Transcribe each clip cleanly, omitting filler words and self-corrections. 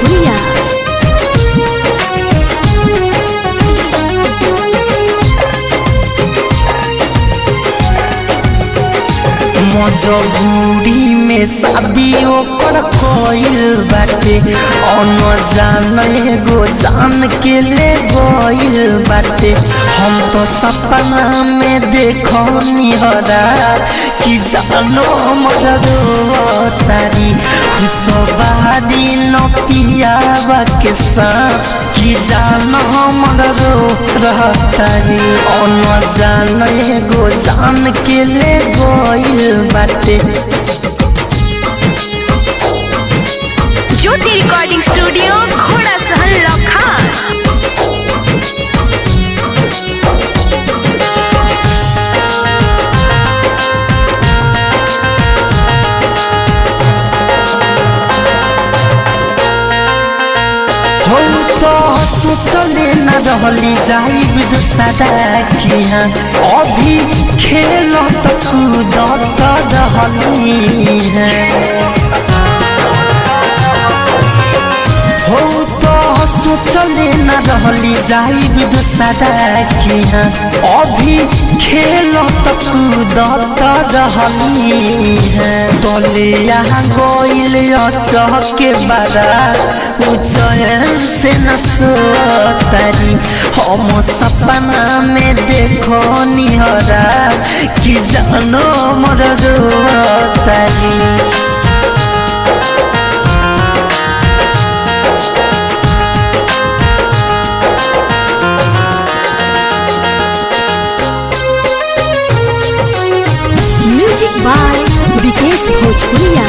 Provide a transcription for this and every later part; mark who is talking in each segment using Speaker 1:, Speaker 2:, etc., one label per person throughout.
Speaker 1: भोजपुरिया।
Speaker 2: मजबूरी में शादी ओकर कोइल बाटे अन जाने गो जान के ले गइल बाटे। हम तो सपना में देखो निहरा कि जानो मरो तारी खुशबारी नपियावा के साथ कि जानो मरो रहतारी अन जाने गो जान के ले गइल बाटे।
Speaker 1: ज्योति रिकॉर्डिंग स्टूडियो घोड़ा सहल लखान।
Speaker 2: सोचले न रहली जाइब दूसरा किया अभी खेल तक कूदत रहली है। हो तो सोचले न रहली जाइब दूसरा किया अभी खेल तक कूदत रहली है। तलिया गइल चहक के बड़ा चैन से न सोतारी हम सपना में देखो निहरा कि जानो मोर रोतारी।
Speaker 1: म्यूजिक बाय विकेश भोजपुरिया।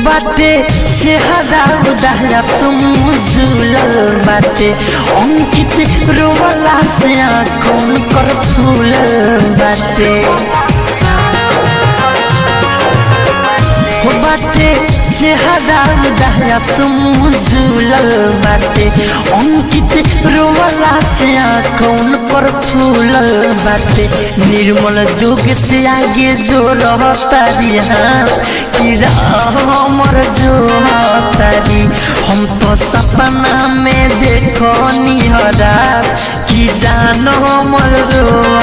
Speaker 2: बाटे चेहरा उदाहरा सुमुजुलल बाटे अंकित रोवला से आँखों कर फूलल बाटे। बाटे चेहरा उदाहरा सुमुजुलल बाटे अंकित रोवला से आँखों पर फूलल बाटे। निर्मल जोग से आगे जो रहतारी हमर जो तारी हम तो सपना में देखो निहरा कि जानो मोर रो